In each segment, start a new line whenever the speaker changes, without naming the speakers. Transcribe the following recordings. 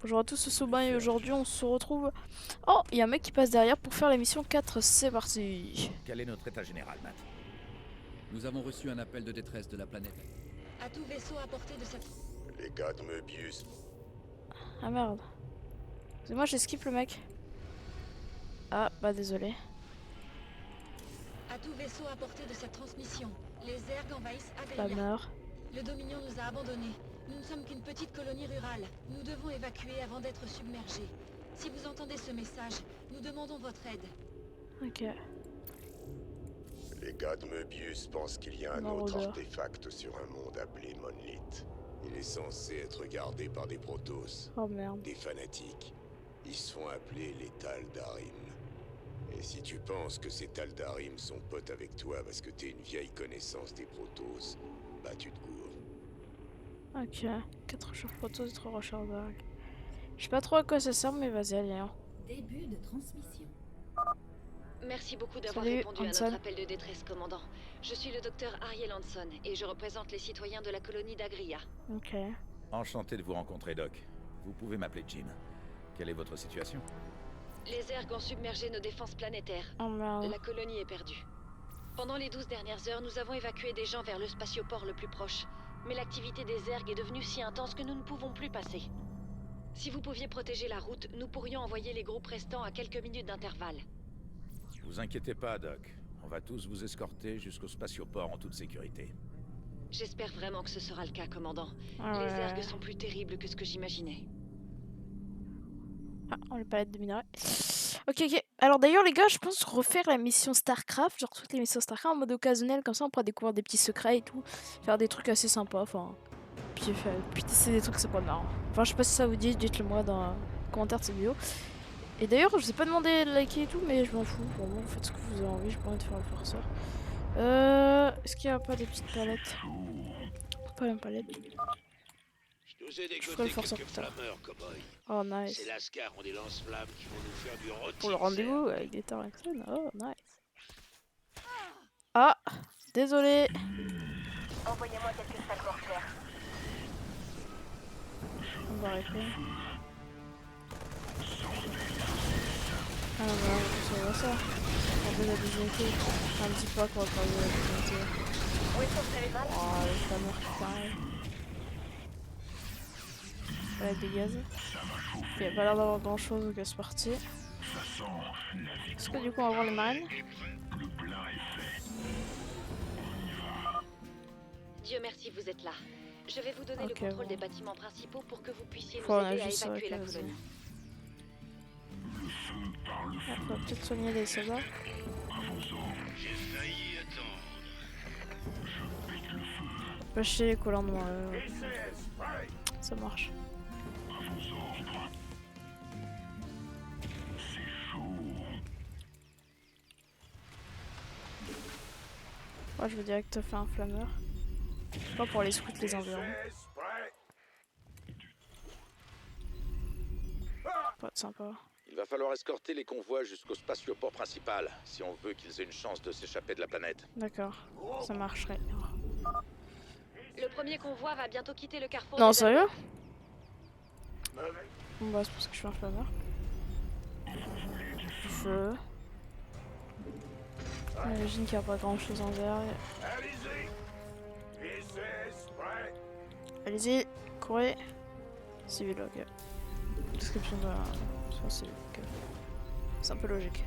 Bonjour à tous, c'est Sobain et aujourd'hui on se retrouve... Oh, il y a un mec qui passe derrière pour faire la mission 4, c'est parti.
Quel est notre état général, Matt?
Nous avons reçu un appel de détresse de la planète.
À tout vaisseau à portée de cette...
Les gars de Möbius.
Ah merde. C'est moi j'ai skip le mec. Ah bah désolé.
À tout vaisseau à portée de cette transmission. Les Zerg envahissent
Bah
Agria.
meurs.
Le Dominion nous a abandonnés. Nous ne sommes qu'une petite colonie rurale. Nous devons évacuer avant d'être submergés. Si vous entendez ce message, nous demandons votre aide.
Ok.
Les gars de Möbius pensent qu'il y a un autre
Maraudeur.
artefact sur un monde appelé Monolith. Il est censé être gardé par des Protoss,
Oh merde.
des fanatiques. Ils se font appeler les Tal'Darim. Et si tu penses que ces Tal'Darim sont potes avec toi parce que t'es une vieille connaissance des Protoss, bah tu te gourres.
Ok. 4 jours photos, 3 recherches d'arc. Je sais pas trop à quoi ça sert mais vas-y allez hein.
Début de transmission.
Merci beaucoup d'avoir
Salut,
répondu à
Hanson.
notre appel de détresse, commandant. Je suis le docteur Ariel Hanson et je représente les citoyens de la colonie d'Agria.
Ok.
Enchanté de vous rencontrer, Doc. Vous pouvez m'appeler Jim. Quelle est votre situation?
Les Zerg ont submergé nos défenses planétaires.
Oh merde.
La colonie est perdue. Pendant les 12 dernières heures, nous avons évacué des gens vers le spatioport le plus proche. Mais l'activité des Zerg est devenue si intense que nous ne pouvons plus passer. Si vous pouviez protéger la route, nous pourrions envoyer les groupes restants à quelques minutes d'intervalle.
Vous inquiétez pas, Doc. On va tous vous escorter jusqu'au spatioport en toute sécurité.
J'espère vraiment que ce sera le cas, commandant.
Ah
Les
ouais.
Zerg sont plus terribles que ce que j'imaginais.
Ah, on les palette de minerais. Ok, ok. Alors d'ailleurs, les gars, je pense refaire la mission StarCraft, genre toutes les missions StarCraft en mode occasionnel, comme ça on pourra découvrir des petits secrets et tout. Faire des trucs assez sympas, enfin. Puis tester des trucs, c'est pas marrant. Enfin, je sais pas si ça vous dit, dites-le moi dans les commentaires de cette vidéo. Et d'ailleurs, je vous ai pas demandé de liker et tout, mais je m'en fous. Pour moi, faites ce que vous avez envie, j'ai pas envie de faire le forceur. Est-ce qu'il y a pas des petites palettes? Pas une palette.
Je nous ai
ferai le
dégoté
forceur
quelques
plus tard.
flammeurs, cowboy.
Oh, nice.
Ces lascars ont des lance-flammes qui vont nous faire du rôti.
Pour le rendez-vous avec des Taraxon. Oh, nice. Ah, désolé.
Envoyez-moi quelques sacs mortaires.
On va arrêter. Ah non, mais là, on voit ça. On veut la dignité. Un petit peu qu'on va parler de la dignité.
Où est-ce que vous avez mal?
Oh, les flammeurs qui pareil. Ouais, des gaz. Il n'y a pas l'air d'avoir grand chose, donc c'est parti. Est-ce que du coup on va voir les marines?
Dieu merci, vous êtes là. Je vais vous donner
Ok,
le contrôle
bon.
des bâtiments principaux pour que vous puissiez nous
Faut on a
aider à
juste ça,
évacuer la
ok, vas-y.
colonie.
Ah, faut peut-être soigner les soldats.
J'ai failli attendre.
Pas chier les collants noirs. Ça marche. Ouais, je veux direct faire un flammeur. Pas pour aller scouter les environs. Pas de sympa.
Il va falloir escorter les convois jusqu'au spatioport principal, si on veut qu'ils aient une chance de s'échapper de la planète.
D'accord, ça marcherait.
Le premier convoi va bientôt quitter le carrefour.
Non,
des
sérieux? Bon bah c'est parce que je fais un flammeur. Du feu. J'imagine qu'il n'y a pas grand chose en vert. Allez-y, courez. Civil, ok. Description de la... soit civil, ok. C'est un peu logique.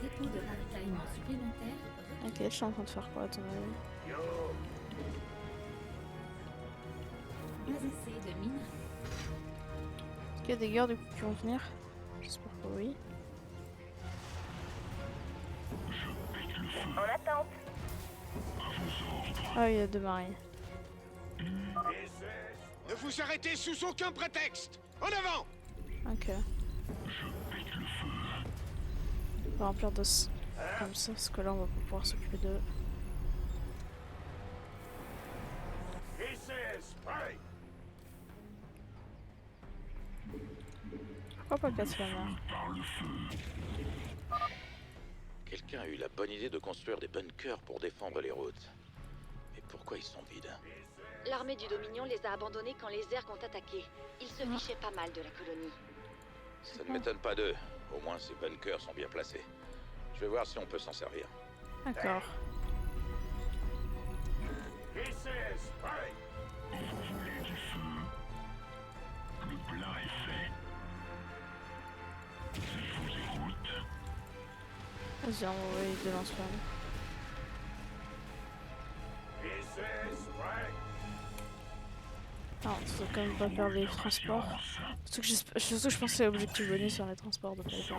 Dépôt de ravitaillement supplémentaire.
Ok, je suis en train de faire quoi à ton avis?
Pas essai de minerais.
Est-ce qu'il y a des guerres du coup qui vont venir? J'espère que oui.
En attente.
Ah, il y a deux marines.
Ne vous arrêtez sous aucun prétexte. En avant.
Ok. On va remplir de comme ça, parce que là on va pas pouvoir s'occuper d'eux. Pourquoi pas 4 flammeurs?
Quelqu'un a eu la bonne idée de construire des bunkers pour défendre les routes. Mais pourquoi ils sont vides.
L'armée du Dominion les a abandonnés quand les Zerg ont attaqué. Ils se fichaient pas mal de la colonie.
Ça ne m'étonne pas d'eux. Au moins, ces bunkers sont bien placés. Je vais voir si on peut s'en servir.
D'accord. Vas-y, on va envoyer des lance-flammes. Non, ça doit quand même pas faire des transports. Surtout que je pense que c'est l'objectif bonus sur les transports de pas les faire.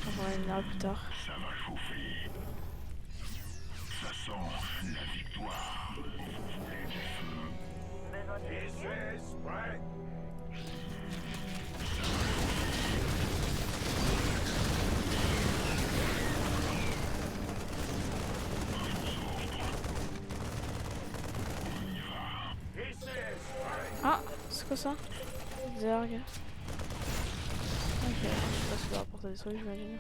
On va revenir plus tard.
Ça va chauffer. Ça sent la victoire. Vous voulez du feu?
Ah, c'est quoi ça? Zerg. Ok, je sais pas si ça va apporter des trucs, j'imagine.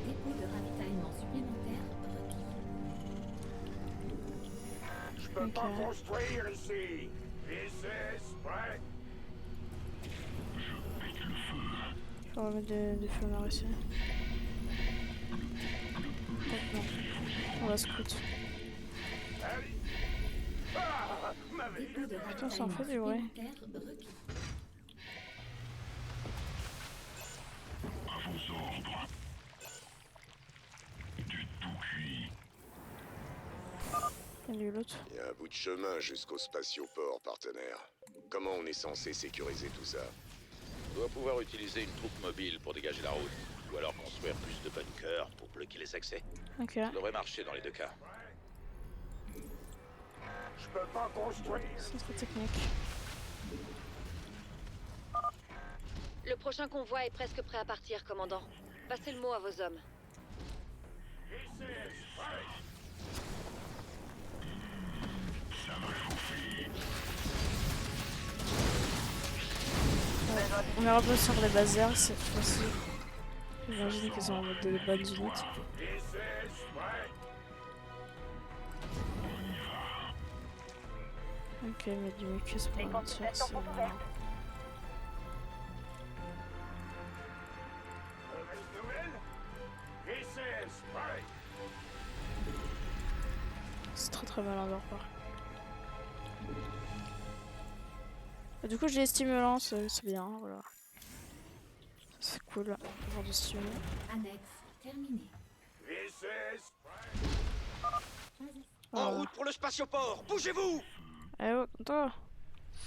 Dépôt de ravitaillement supplémentaire requis.
Je peux pas construire ici.
On va mettre des flammes ici. Non. On va scout.
Dépôt de
Putain, ça en
ravitaillement
fait du bruit.
supplémentaire requis.
À vos ordres. Du tout cuit.
Il y a eu l'autre.
Il y a un bout de chemin jusqu'au spatioport, partenaire. Comment on est censé sécuriser tout ça?
On doit pouvoir utiliser une troupe mobile pour dégager la route. Ou alors construire plus de bunkers pour bloquer les accès.
Ok.
Ça devrait marcher dans les deux cas.
Je peux pas construire.
C'est trop technique.
Le prochain convoi est presque prêt à partir, commandant. Passez le mot à vos hommes.
On est revenu sur les bases cette fois-ci. J'imagine qu'ils ont en mode de bonnes unités. Ok, mais du mucus pour la tir, c'est bien. C'est très mal en dehors. Du coup, j'ai les stimulants, c'est bien, voilà. C'est cool, avoir du stimulant.
Annexe terminée.
En route pour le spatioport. Bougez-vous.
Eh ouais, toi.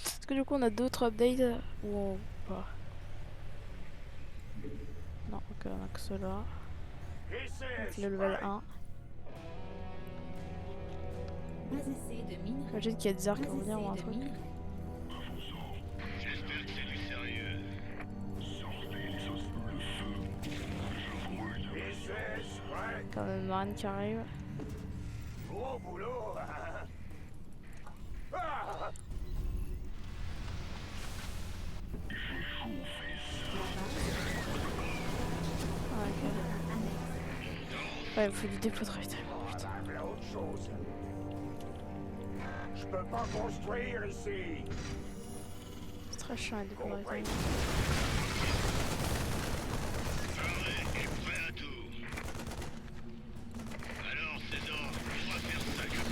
Est-ce que du coup on a d'autres updates ou pas? Non, ok, on a que ceux-là. Donc le level 1.
Bas essai de minerai.
J'imagine qu'il y a des arcs
Bas
qui vont venir ou un
essai de
truc.
minerai.
J'espère que c'est du sérieux. Sortez les os, le feu. Je brûle.
Quand même une marine qui arrive.
Gros boulot.
Ah, ok. Ouais, il me faut du dépôt de ravitaillement, putain.
Voilà autre chose. Je peux pas construire ici.
C'est très chiant les dépôts de ravitaillement.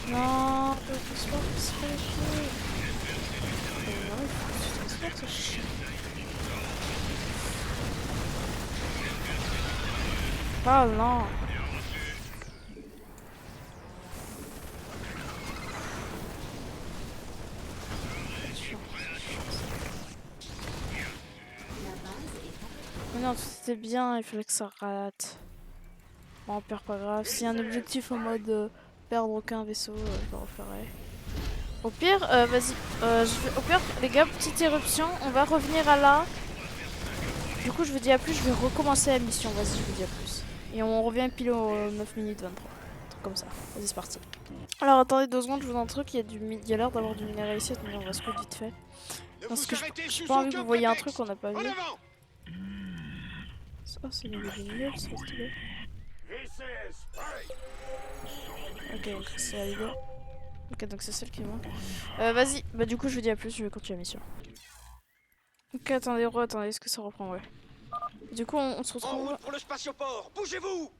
Non, le transport, c'est pas les chiens. Non, il faut que tu transportes ce chien. Oh non. Mais non, tout était bien, il fallait que ça rate. Bon, on perd pas grave. S'il y a un objectif en mode perdre aucun vaisseau, je le referai. Au pire, vas-y. Au pire, les gars, petite éruption, on va revenir à là. Du coup, je vous dis à plus, je vais recommencer la mission. Vas-y, je vous dis à plus. Et on revient pile aux 9 minutes 23. truc comme ça. Vas-y, c'est parti. Alors attendez 2 secondes, je vous donne un truc, il y a l'air d'avoir du minerai ici, attendez, on va se couper vite fait.
Ne
Parce
vous
que
arrêtez
j'ai
sous
pas envie que
aucun
vous voyez un
prétexte.
truc qu'on n'a pas
En
vu.
avant.
Ça, c'est le niveau du milieu, c'est stylé. Ok, donc c'est la vidéo. Ok, donc c'est celle qui manque. Vas-y, bah du coup je vous dis à plus, je vais continuer la mission. Ok, attendez, attendez, est-ce que ça reprend? Ouais. Du coup, on se
En
retrouve.
route pour le spatioport. Bougez-vous.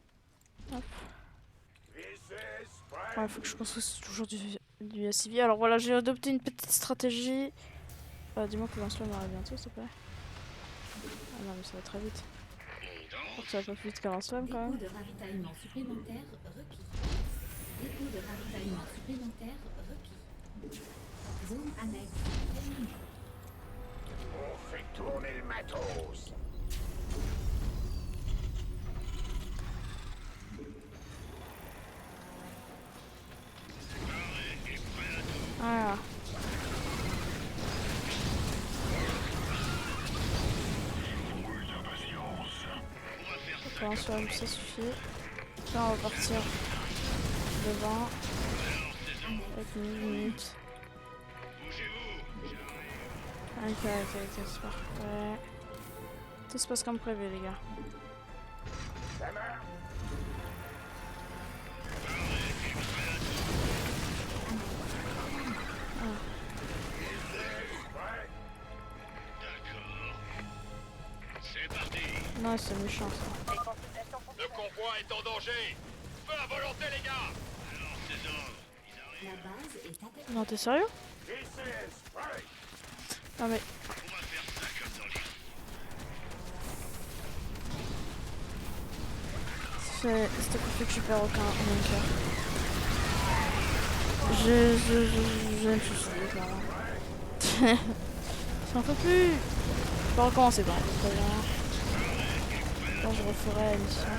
Ouais, faut que je construise toujours du SCV. Alors voilà, j'ai adopté une petite stratégie. Dis-moi que lance-flamme arrive bientôt, s'il te plaît. Ah non, mais ça va très vite. Je crois que ça va pas plus vite qu'un lance-flamme quand même.
Dépôt de ravitaillement supplémentaire requis. Dépôt de ravitaillement supplémentaire requis. Zone annexe terminée.
On fait tourner le matos.
Voilà. Pour lance-flamme, ça suffit. Là, on va partir devant. Avec une minute. Ok, c'est parfait. Tout se passe comme prévu, les gars. Non, c'est méchant ça.
Le convoi est en danger. Feu à volonté, les gars.
La base est attaquée.
Non, t'es sérieux? Non mais... C'était pour que je perds aucun bunker. Je vais me suicider, clairement. J'en peux plus. Je peux recommencer, par contre, très bien. Quand je referai la mission.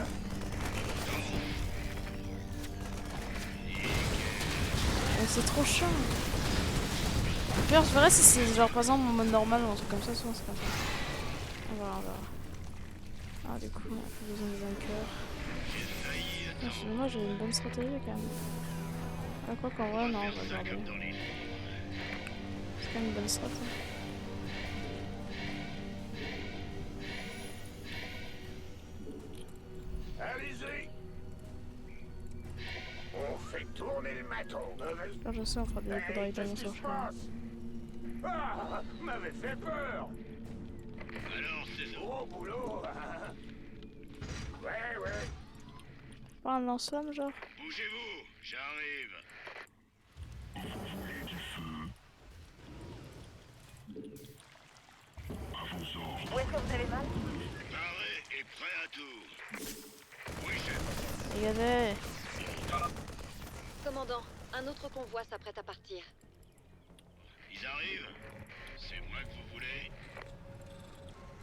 C'est trop chiant. Au pire, je verrai si c'est genre par exemple en mode normal ou un truc comme ça, souvent c'est comme ça. On verra. Ah, du coup, on a plus besoin de bunkers. Moi j'ai une bonne stratégie quand même. Ah, quoi qu'en vrai, non, on va garder. C'est quand même une bonne stratégie.
Allez-y. On fait tourner le matos.
Là, je sais, on fera des dépôts de ravitaillement sur le chemin.
Ah, m'avait fait peur.
Alors, c'est ça.
Gros boulot. Ouais.
Pas un lance-flamme, genre?
Bougez-vous, j'arrive.
Où est-ce que vous avez mal?
Paré et prêt à tout. Oui, chef.
Dégagez!
Commandant, un autre convoi s'apprête à partir.
Ils arrivent. C'est moi que vous voulez.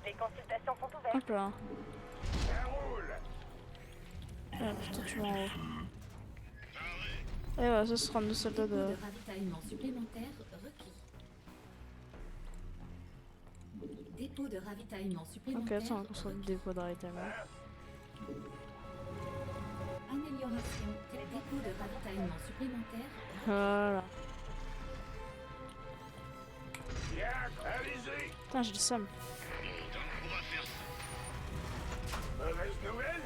Les consultations sont ouvertes.
Hop là.
Ça roule.
Ah, putain, tu vas en haut. Et voilà, ça sera nos soldats
Dépôt
de...
de ravitaillement supplémentaire requis. Dépôt de ravitaillement
Ok,
supplémentaire
attends, on construit le dépôt de ravitaillement.
Amélioration. Dépôt de ravitaillement supplémentaire.
Voilà.
Bien, allez-y.
Putain, j'ai le seum.
On va faire ça.
Mauvaise nouvelle.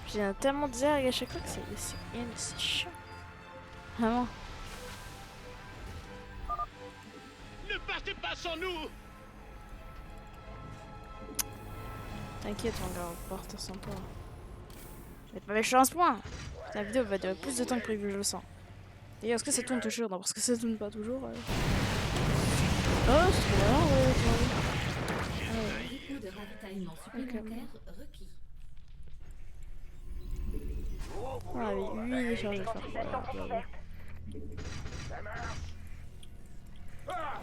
J'ai tellement de zerg à chaque fois que c'est chiant. Vraiment.
Ne partez pas sans nous.
T'inquiète, mon gars, on va partir sans toi. Mais pas méchant à ce point. La vidéo va durer plus de temps que prévu, je le sens. Et est-ce que ça tourne toujours? Non, parce que ça tourne pas toujours. Oh, c'est trop bien, ouais.
Dépôt de ravitaillement supplémentaire requis.
Ah oui, lui il est chargé de faire quoi,
Consultations sont
là,
ouvertes.
Ça marche. Ah.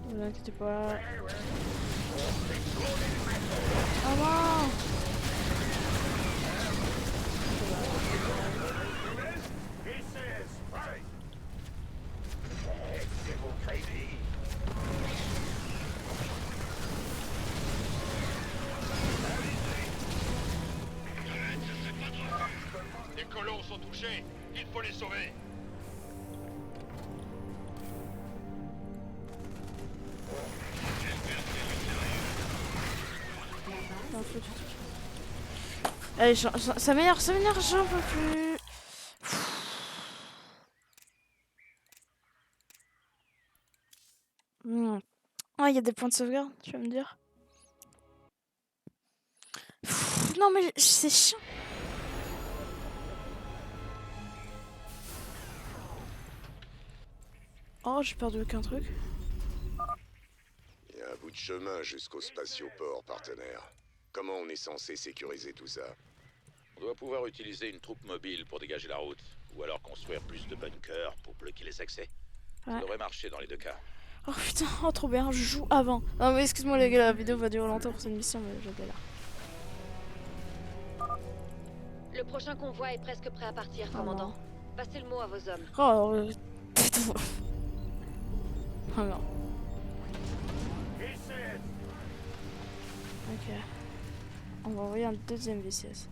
Ne vous inquiétez pas.
Ouais. On fait tourner le matos.
Ah non!
V16, prêt. C'est vos crédits.
sont touchés. Il faut les sauver.
Non, faut du truc. Allez, ça m'énerve, j'en peux plus. Ah, il y a des points de sauvegarde, tu vas me dire. Non, mais c'est chiant. Oh, j'ai perdu aucun truc.
Il y a un bout de chemin jusqu'au spatioport, partenaire. Comment on est censé sécuriser tout ça?
On doit pouvoir utiliser une troupe mobile pour dégager la route, ou alors construire plus de bunkers pour bloquer les accès. Ça
Ouais.
devrait marcher dans les deux cas.
Oh putain, oh trop bien, je joue avant. Non mais excuse-moi les gars, la vidéo va durer longtemps pour cette mission, mais je galère.
Le prochain convoi est presque prêt à partir, commandant. Passez le mot à vos hommes.
Oh, oh non. Ok. On va envoyer un deuxième VCS.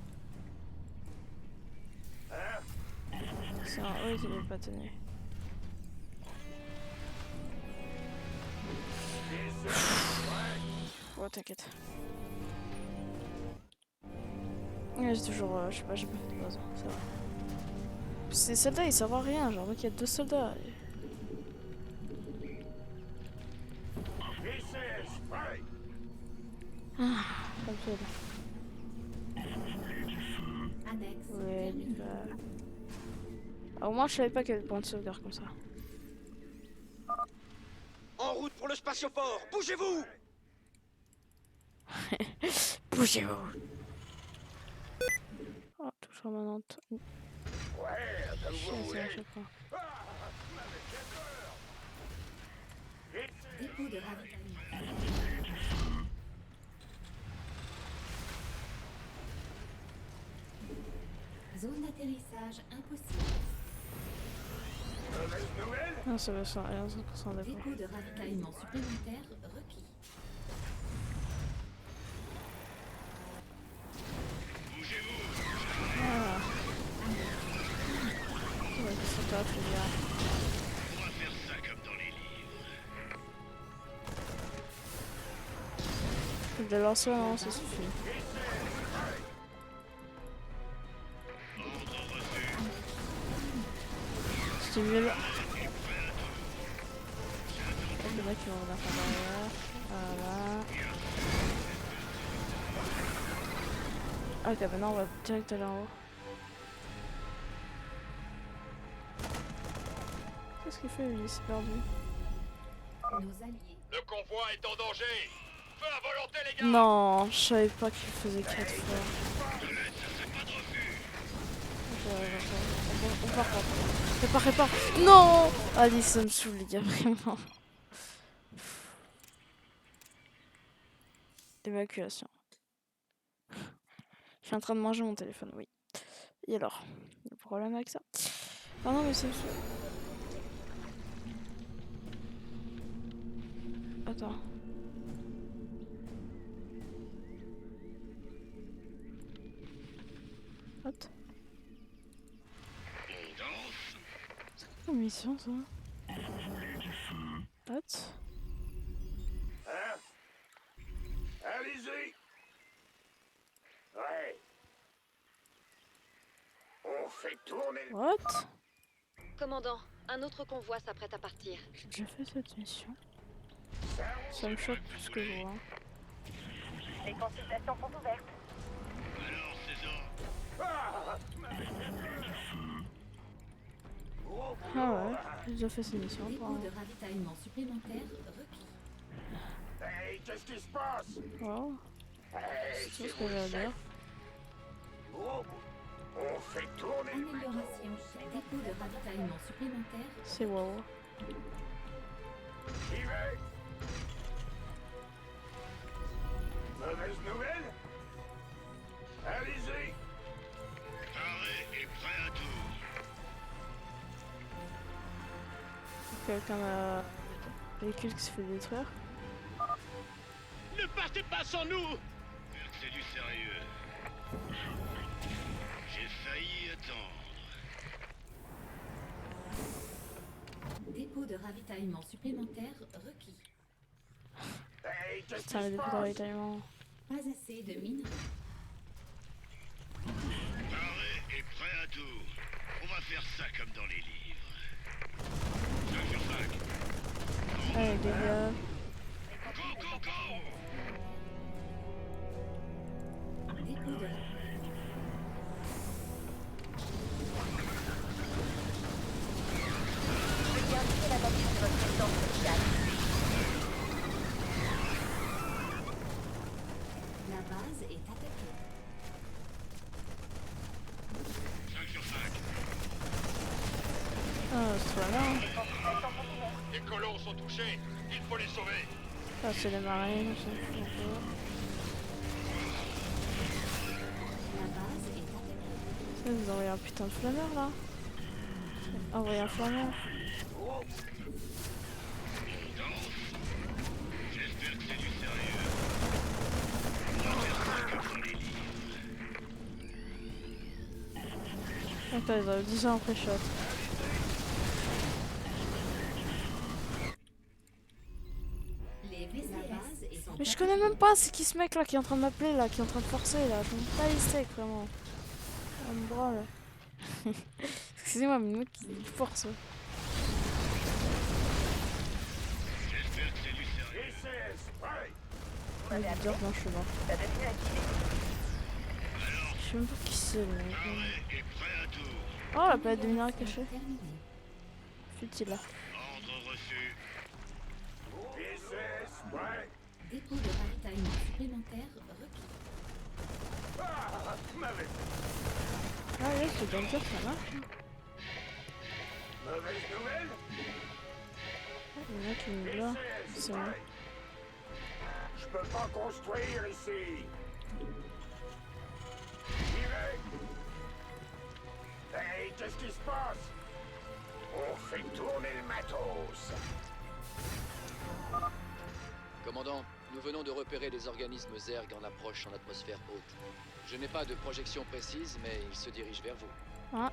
C'est un haut qui n'est pas tenu. Oh t'inquiète. Ouais, j'ai toujours, je sais pas, j'ai pas fait de pause, ça va. Ces soldats ils servent à rien, genre donc il y a 2 soldats. Ah, comme ça.
Annexe.
Ouais,
terminée.
au moins je savais pas qu'il y avait des points de sauvegarde comme ça.
En route pour le spatioport. Bougez-vous.
Bougez-vous. Oh, toujours maintenant. C'est à chaque fois.
Dépôt de ravitaillement. Zone d'atterrissage impossible.
Non, ça va sans 100% d'accord.
Dépôt de ravitaillement supplémentaire requis.
Ah. Ouais, qu'est-ce que t'as fait, gars?
On va faire ça comme dans les livres.
De lancer, non, ça suffit. Stimule. Il y en a qui vont revenir par derrière. Voilà. Ok, maintenant on va direct aller en haut. Qu'est-ce qu'il fait lui? Il s'est perdu.
Nos alliés.
Le convoi est en danger. Feu à volonté, les gars.
Non, je savais pas qu'il faisait 4 fois. On part pas. Répare. Non! Allez, ça me saoule les gars, vraiment. Évacuation. Je suis en train de manger mon téléphone, oui. Et alors? Il y a un problème avec ça? Ah non, mais ça me saoule. Attends. What? C'est quoi comme mission ça? What?
Hein? Allez-y. Ouais. On fait tourner.
What?
Commandant, un autre convoi s'apprête à partir.
J'ai déjà fait cette mission. Ça me choque plus que je vois.
Les consultations sont ouvertes.
Alors, César,
Ah ouais, j'ai déjà fait cette mission.
Dépôt de ravitaillement supplémentaire requis.
Hey, qu'est-ce qui se passe?
Wow,
Hey,
c'est tout ce que j'ai à dire.
On fait tourner.
Amélioration. Dépôt de ravitaillement supplémentaire.
C'est wow.
J'y vais. Mauvaise nouvelle? Allez-y.
arrêt et prêt à tout.
Quelqu'un a un véhicule qui se fait détruire.
Ne partez pas sans nous.
C'est du sérieux. J'ai failli attendre.
Dépôt de ravitaillement supplémentaire requis.
Hey, qu'est-ce
Putain,
qui
le
se
dépôt de
passe?
ravitaillement.
Pas assez de minerais.
Paré est prêt à tout. On va faire ça comme dans les livres. 5 sur 5.
Allez, les gars.
Go, go, go!
Dépôt de
Veuillez indiquer la nature de votre résidence médicale.
la base est attaquée.
5 sur 5.
Ah, c'est pas là.
Les consultations sont ouvertes.
Les colons sont touchés. Il faut les sauver.
Ah, c'est les marines, je sais pas.
La base est attaquée.
Ça, vous envoyez un putain de flammeur là. Envoyez un flammeur.
J'espère que c'est du sérieux. On va faire ça comme dans les livres.
Attends, ils ont déjà un pré-shot.
Les base est
Mais je connais même pas c'est qui ce mec là qui est en train de m'appeler là, qui est en train de forcer là. Je connais pas les steaks vraiment. On me branle. Excusez-moi, mais le mec il force.
J'espère que c'est du sérieux.
Ouais, je veux dire, non, je suis mort.
La destinée activée.
Je sais même pas qui c'est le mec.
Paré est prêt à tout.
Oh, la palette de minerais cachée.
terminée.
Futile là.
Ordre reçu.
Dépôt de ravitaillement supplémentaire requis.
Ah, ouais, c'est bien sûr, ça marche.
Mauvaise nouvelle?
Ah, le mec il me là. C'est bon.
Je peux pas construire ici. J'y vais. Hey, qu'est-ce qui se passe? On fait tourner le matos.
Commandant, nous venons de repérer des organismes Zerg en approche en atmosphère haute. Je n'ai pas de projection précise, mais ils se dirigent vers vous.
Ah,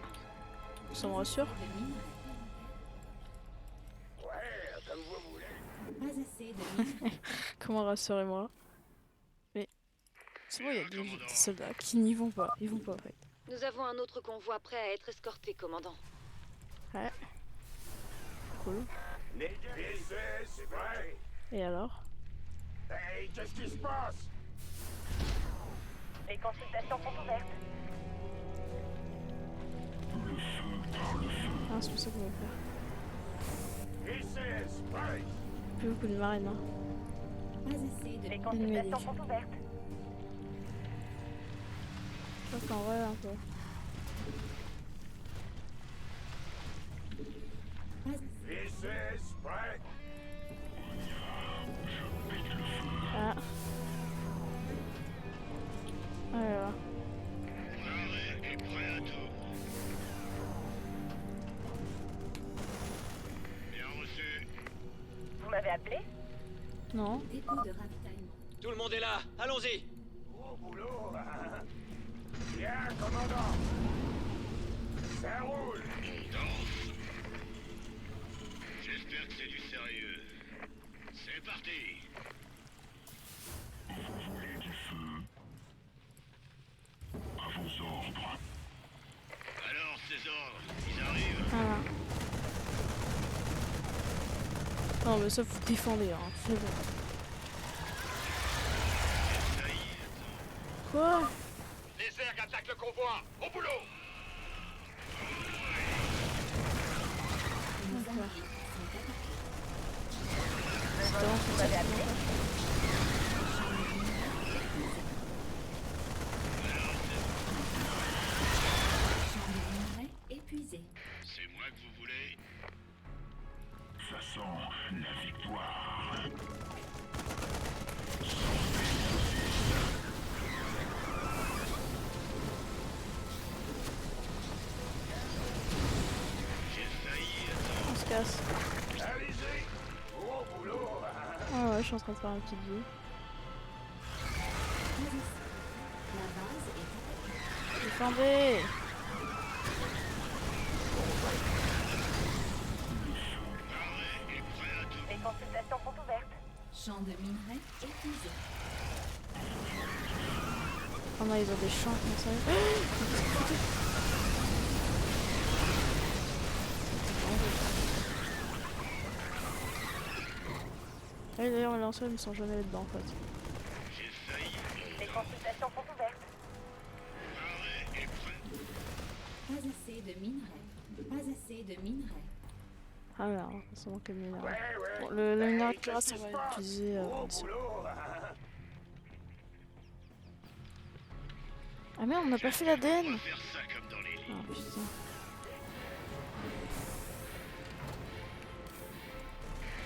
ça me rassure.
De minerais.
Ouais, comme vous voulez.
Pas assez de minerais.
Comment rassurez-moi? Mais c'est bon, il y a des soldats qui n'y vont pas. Ils vont pas en fait.
Nous avons un autre convoi prêt à être escorté, commandant.
Ouais. Cool.
C'est vrai.
Et alors?
Hey, qu'est-ce qui se passe?
Les consultations sont ouvertes.
Ah, c'est pour ça qu'on va faire.
Ouais.
Plus beaucoup de marines, hein.
Pas assez de
Les
Une
consultations
médic.
sont ouvertes.
Je crois qu'en vrai, un peu. Ah. Voilà.
Paré est prêt à tout. Bien reçu.
Vous m'avez appelé?
Non.
dépôt de ravitaillement.
Tout le monde est là, allons-y!
Au boulot. Bien, commandant. Ça roule.
Danse. J'espère que c'est du sérieux. C'est parti. Vous voulez du feu? À vos ordres. Alors, ces ordres, ils arrivent.
Voilà. Non, mais ça, vous défendez, hein. C'est bon.
Ça y est.
Quoi?
Les Zerg attaquent le convoi. Au boulot.
Nos alliés sont attaqués.
Vous m'avez appelé?
Champ de minerais épuisé.
C'est moi que vous voulez? Ça sent la victoire. J'ai failli
On se casse.
Allez-y. Au boulot.
Ah ouais, je suis en train de faire une petite vie.
La base est attaquée.
Défendez!
consultations sont ouvertes.
Champ de minerai épuisé.
Oh non, ils ont des champs comme ça. Ah oui, d'ailleurs, les lanceurs ils ne sont jamais là-dedans en fait.
J'ai failli.
Les consultations sont ouvertes.
L'arrêt est prêt.
Pas assez de minerai. Pas assez de minerai.
Ah là, ça manque de minerai.
Ouais, ouais.
Bon, le
Hey,
minerai
qu'est-ce
qui reste,
qui
on
se
va
passe?
l'utiliser.
Gros boulot.
Ah merde, on n'a pas fait l'ADN.
On va faire ça comme dans les livres.
Ah putain.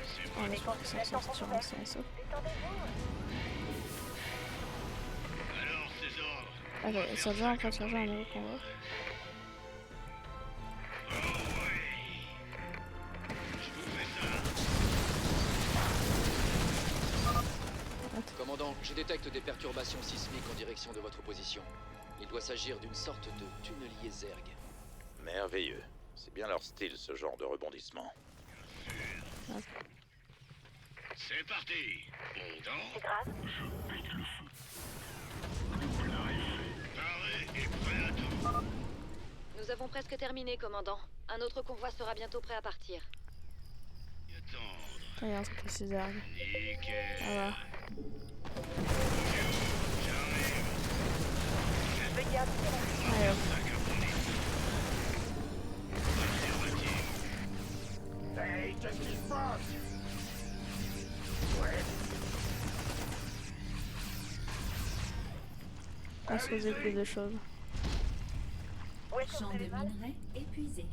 C'est
Ah,
moi.
là, je crois que ça sort sur un sens.
Détendez-vous.
Alors, ces ordres.
Ah ouais, ça vient en fait, ça vient un nouveau combat.
Oh ouais. Je vous fais ça.
Commandant, je détecte des perturbations sismiques en direction de votre position. Il doit s'agir d'une sorte de tunnelier Zerg.
Merveilleux. C'est bien leur style, ce genre de rebondissement.
C'est parti. On danse.
C'est grave.
L'arrêt est prêt à tout.
Nous avons presque terminé, commandant. Un autre convoi sera bientôt prêt à partir.
Attendre.
Putain, il y a un truc ici derrière.
Nickel.
Ah ouais.
J'arrive.
Veuillez indiquer
Allez hop.
Ça comme dans les livres. Affirmative.
Hey, qu'est-ce qui se passe? Ouais.
On se faisait plus de choses.
Où est-ce que
Champ
vous
de
avez mal?
minerai épuisé.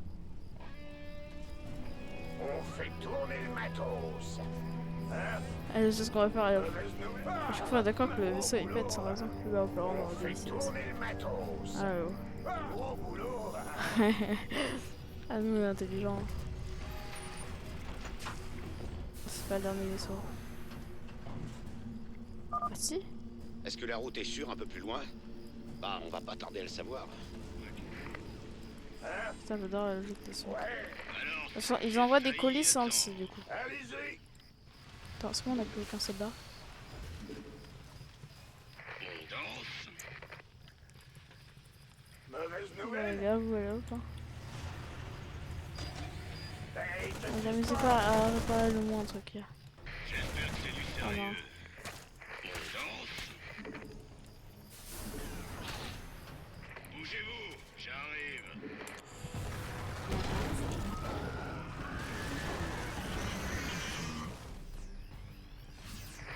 On fait tourner le matos. Hein?
Allez, c'est ce qu'on va faire. Allez hop.
Mauvaise nouvelle.
À chaque fois, d'accord que le vaisseau il pète sans raison. Là, on peut rendre
On
dans
fait
le
tourner le matos.
Ah ouais.
Gros boulot.
Ah, nous, on est intelligents. C'est pas le dernier vaisseau. Ah si?
Est-ce que la route est sûre un peu plus loin? Bah, on va pas tarder à le savoir.
Putain, j'adore le jeu de vaisseau.
Ouais.
Alors,
De toute façon, ils envoient des colis sans le site du coup.
Allez-y.
Attends, est-ce qu'on a plus aucun soldat?
on danse.
Mauvaise
Ouais,
nouvelle.
les gars, vous allez hop. Hein.
Hey, qu'est-ce qui se
N'amusez
passe?
pas à réparer le moins un truc là.
J'espère que c'est du
Ah non.
sérieux. On danse. Bougez-vous, j'arrive.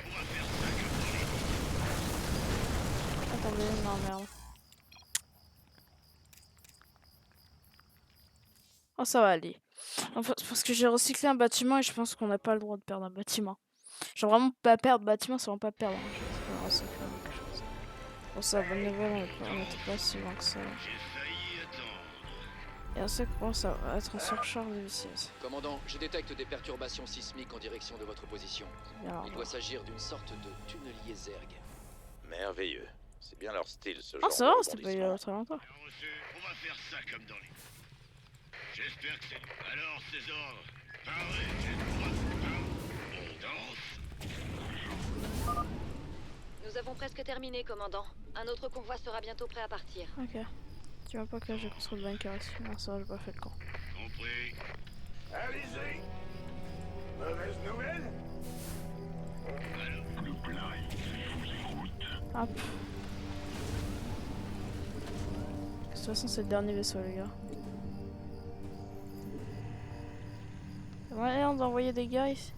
On va faire ça comme dans les livres.
Attendez, non merde. Oh ça va aller. Enfin, parce que j'ai recyclé un bâtiment et je pense qu'on n'a pas le droit de perdre un bâtiment. Genre vraiment pas perdre bâtiment, c'est vraiment pas perdre. Hein. Je vais recycler quelque chose. Bon ça, bonne nouvelle, on était pas si loin que ça.
J'ai failli attendre.
Et on sait que bon, ça va être en surcharge ici.
Commandant, je détecte des perturbations sismiques en direction de votre position.
Alors,
Il doit s'agir d'une sorte de tunnelier Zerg.
Merveilleux. C'est bien leur style, ce
oh
genre
ça
de
va, c'était pas il y a
rebondissement.
très longtemps.
Bien reçu. On va faire ça comme dans les livres. J'espère que c'est... Alors, ces ordres. Parlez, on danse.
Nous avons presque terminé, commandant. Un autre convoi sera bientôt prêt à partir.
Ok. Tu vois pas que là j'ai construit le bunker ici. Non ça va, j'ai pas fait le camp.
Compris.
Allez-y. Mauvaise nouvelle.
Hop. De toute façon c'est le dernier vaisseau les gars. Ouais, on doit envoyer des gars ici.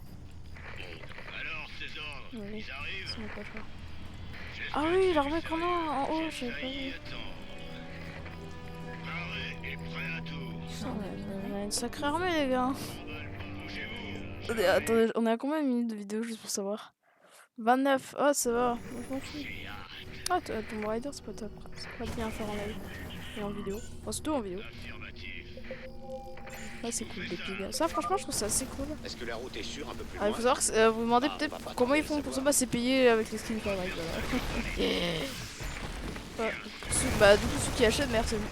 Alors, ces ordres.
Oui,
Ils arrivent.
ça n'a pas le choix.
J'espère
Ah
que
oui,
c'est
l'armée
du
qu'on a
sérieux.
en haut,
J'ai
j'ai pas
failli
vu.
attendre. Parlez et prêt à tout.
Putain, on a une sacrée armée les gars.
Bougez-vous.
Attendez, attendez, on est à combien de minutes de vidéo juste pour savoir? 29, oh ça va, moi je m'en fous. Ah, Tomb Raider c'est pas top, c'est pas bien à faire en live et en vidéo. Enfin, surtout en vidéo.
Affirmatif.
Ouais, c'est cool, des petits gars. Ça, franchement, je trouve ça assez cool.
Est-ce que la route est sûre un peu plus
Ah,
loin?
il faut savoir que vous vous demandez
Ah, on
peut-être
va pas
comment
tarder
ils
à
font
le
pour ça.
savoir.
Bah, c'est payé avec les skins Fortnite. Voilà. Ouais, bah, du coup, ceux qui achètent, merci à vous.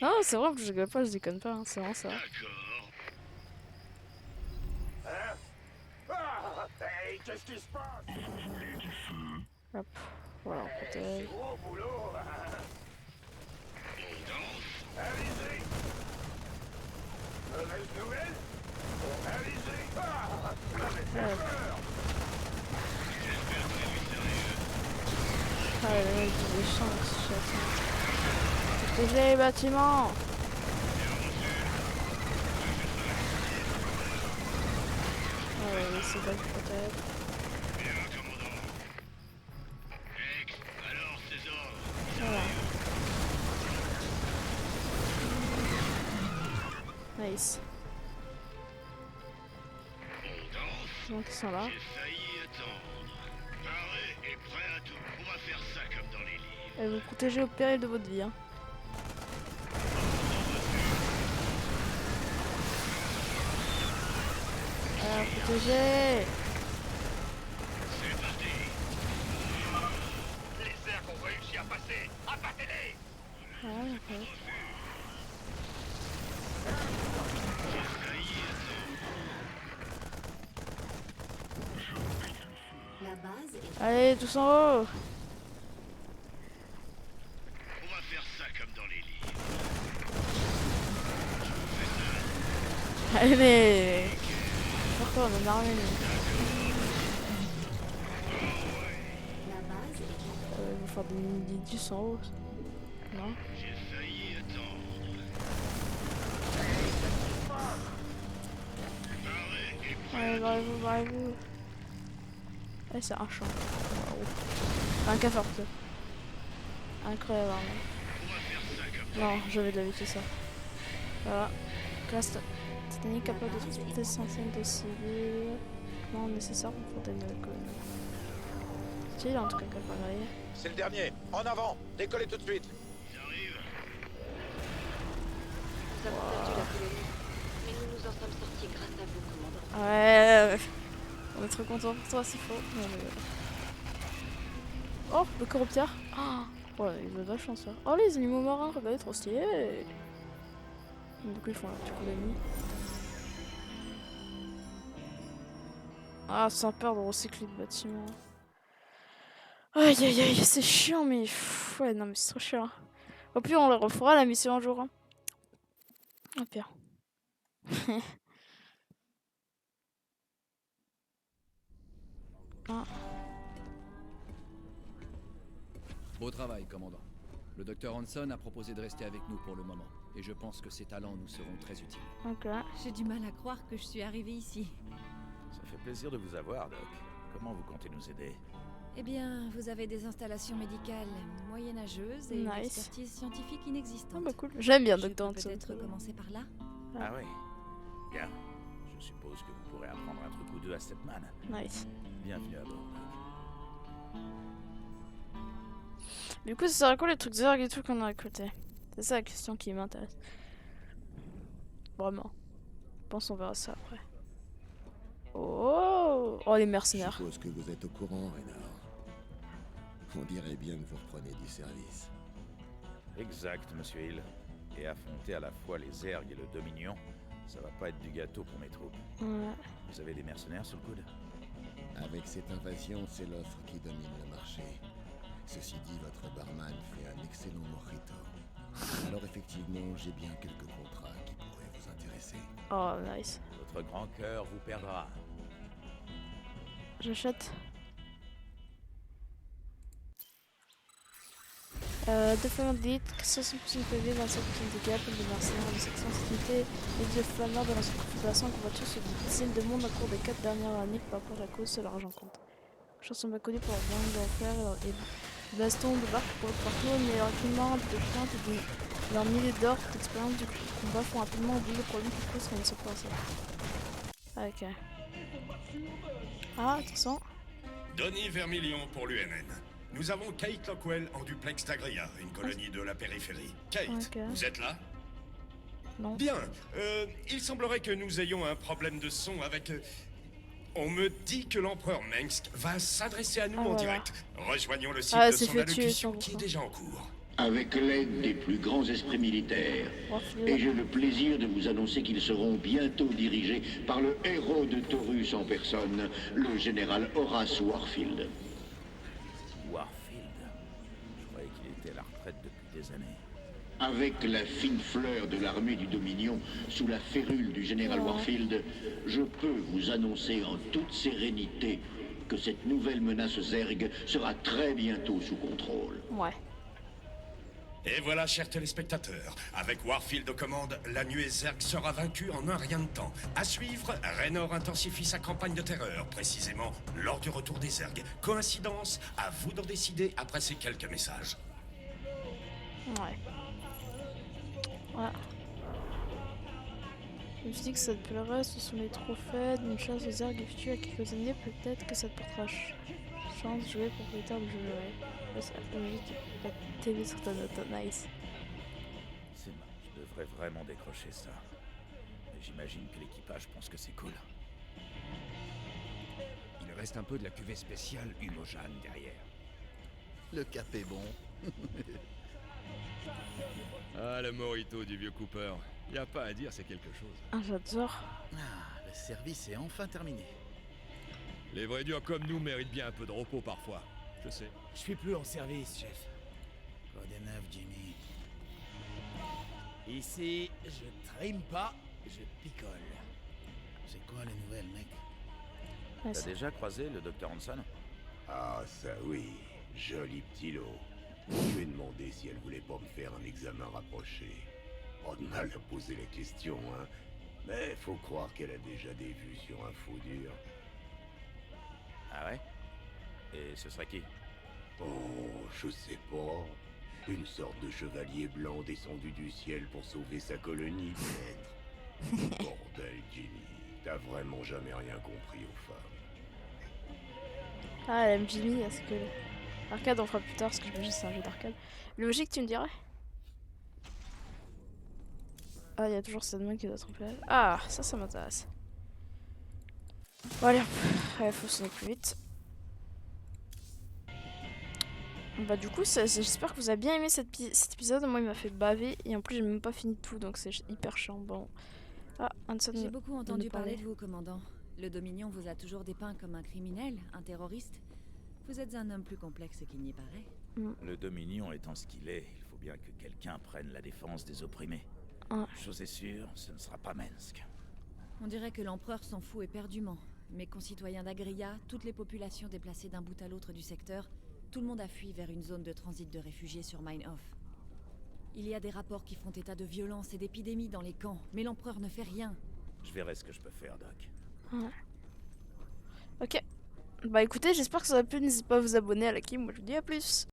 Non, c'est vrai que je rigole pas, je déconne pas, hein, c'est vraiment ça.
D'accord.
Hein? Ah! qu'est-ce qui se passe?
Hop, voilà, on protège.
Gros boulot. Allez-y. Mauvaise nouvelle? Allez-y. Ah, j'avais fait peur.
Ah, le mec, il est chiant, ce château. Protéger les bâtiments. Ouais, c'est pas que protège. Voilà. Nice. Donc ils sont là. Elle vous protéger au péril de votre vie. Hein. Protéger.
C'est parti. Les cercles ont réussi à passer. Abattez-les.
Ouais, ok.
La base est...
Allez, tous en haut.
On va faire ça comme dans les livres.
Allez. Pourquoi on a armé nous?
La base est...
Il va faire des mini-10 en haut. Non?
J'ai failli attendre.
Allez, barrez-vous, barrez-vous. Eh, c'est un champ. Wow. Un cafard plutôt. Incroyable. Non, j'avais de la vie ça. Voilà. Classe technique capable de transporter des centaines de civils. Non nécessaire pour protéger la colonie. Style en tout cas cafard grillé.
C'est le dernier. En avant. Décollez tout de suite.
Nous avons perdu la colonie, mais nous nous en sommes sortis grâce à vous, commandant.
Ouais. On est trop content pour toi s'il faut. Non, mais... Oh, le corrupteur. Oh, il a de la chance là. Oh, les animaux marins, regardez, trop stylé. Du coup, ils font la petite colonie. Ah, sans peur de recycler le bâtiment. Aïe aïe aïe, c'est chiant, mais. Pff, ouais, non, mais c'est trop chiant. Au pire, on le refera la mission un jour. Hein. Au pire. Ah.
Beau travail, commandant. Le docteur Hanson a proposé de rester avec nous pour le moment, et je pense que ses talents nous seront très utiles.
Ok.
J'ai du mal à croire que je suis arrivée ici.
Ça fait plaisir de vous avoir, Doc. Comment vous comptez nous aider?
Eh bien, vous avez des installations médicales moyenâgeuses et une expertise scientifique inexistante.
Ah bah cool. J'aime bien
Je
Dr.
peux
Hanson.
peut-être commencer par là.
Ah oui. Bien. Je suppose que vous pourrez apprendre un truc ou deux à Stepman.
Nice.
Bienvenue à bord, Doc.
Du coup, ça sert à quoi les trucs Zerg et tout qu'on a récolté? C'est ça la question qui m'intéresse. Vraiment. Je pense qu'on verra ça après. Oh, oh les mercenaires.
Je suppose que vous êtes au courant, Raynor. On dirait bien que vous reprenez du service.
Exact, monsieur Hill. Et affronter à la fois les Zerg et le Dominion, ça va pas être du gâteau pour mes troupes.
Ouais.
Vous avez des mercenaires sous le coude?
Avec cette invasion, c'est l'offre qui domine le marché. Ceci dit, votre barman fait un excellent mojito. Alors effectivement, j'ai bien quelques contrats qui pourraient vous intéresser.
Oh, nice.
Votre grand cœur vous perdra.
J'achète. Déploiement d'élite, 60% PV, 25% de dégâts, comme des mercenaires, de section sécurité et de flammeurs de l'ancienne confédération combattus sur des dizaines de monde au cours des 4 dernières années, peu importe la cause, c'est l'argent compte. Chanson m'a connu pour leur gang d'enfer et baston de barque pour le parcours, mais leur équipement de plainte et leurs milliers d'or d'expérience du combat font rapidement oublier les problèmes qui causent quand ils sont passés. Ok. Ah, attention.
Donny Vermilion pour l'UNN. Nous avons Kate Lockwell en duplex d'Agria, une colonie de la périphérie. Kate, vous êtes là?
Non.
Bien. Il semblerait que nous ayons un problème de son avec... On me dit que l'empereur Mengsk va s'adresser à nous en direct. Rejoignons le site de son allocution qui est déjà en cours.
Avec l'aide des plus grands esprits militaires. Et j'ai le plaisir de vous annoncer qu'ils seront bientôt dirigés par le héros de Taurus en personne, le général Horace Warfield.
Warfield? Je croyais qu'il était à la retraite depuis des années.
Avec la fine fleur de l'armée du Dominion, sous la férule du général Warfield, je peux vous annoncer en toute sérénité que cette nouvelle menace Zerg sera très bientôt sous contrôle.
Ouais.
Et voilà, chers téléspectateurs, avec Warfield aux commandes, la nuée Zerg sera vaincue en un rien de temps. À suivre, Raynor intensifie sa campagne de terreur, précisément lors du retour des Zerg. Coïncidence? À vous d'en décider après ces quelques messages.
Ouais. Voilà. Je me suis dit que ça te plairait, ce sont les trophées d'une chasse aux Zerg effectuée à quelques années, peut-être que ça te portera chance de jouer propriétaire du jeu. Ouais, c'est la télé sur ta note, nice.
Je devrais vraiment décrocher ça. Mais j'imagine que l'équipage pense que c'est cool.
Il reste un peu de la cuvée spéciale Humojane derrière.
Le cap est bon.
Ah, le mojito du vieux Cooper. Y a pas à dire, c'est quelque chose.
Ah, j'adore.
Ah, le service est enfin terminé.
Les vrais durs comme nous méritent bien un peu de repos parfois. Je sais.
Je suis plus en service, chef. Quoi de neuf, Jimmy? Ici, je trime pas, je picole. C'est quoi les nouvelles, mec?
T'as déjà croisé le Dr. Hanson?
Ah, ça oui. Joli petit lot. Je lui ai demandé si elle voulait pas me faire un examen rapproché. Pas de mal à poser la question, hein. Mais faut croire qu'elle a déjà des vues sur un faux dur.
Ah ouais? Et ce serait qui?
Oh, je sais pas. Une sorte de chevalier blanc descendu du ciel pour sauver sa colonie, peut-être. Bordel, Jimmy. T'as vraiment jamais rien compris aux femmes.
Ah, elle aime Jimmy, est-ce que... Arcade, on fera plus tard, parce que j'imagine que c'est un jeu d'arcade. Logique, tu me dirais? Ah, il y a toujours cette main qui doit tromper. Ah, ça m'intéresse. Bon, allez, il faut sonner plus vite. Bah, du coup, j'espère que vous avez bien aimé cet épisode. Moi, il m'a fait baver, et en plus, j'ai même pas fini tout, donc c'est hyper chiant. Bon. Ah, Hanson.
J'ai beaucoup entendu parler de vous, commandant. Le Dominion vous a toujours dépeint comme un criminel, un terroriste. Vous êtes un homme plus complexe qu'il n'y paraît.
Le Dominion étant ce qu'il est, il faut bien que quelqu'un prenne la défense des opprimés. Chose est sûre, ce ne sera pas Minsk.
On dirait que l'empereur s'en fout éperdument. Mes concitoyens d'Agria, toutes les populations déplacées d'un bout à l'autre du secteur, tout le monde a fui vers une zone de transit de réfugiés sur Mine-Off. Il y a des rapports qui font état de violence et d'épidémies dans les camps, mais l'empereur ne fait rien.
Je verrai ce que je peux faire, Doc.
Ouais. Ok. Bah écoutez, j'espère que ça vous a plu. N'hésitez pas à vous abonner à la Kim. Moi je vous dis à plus.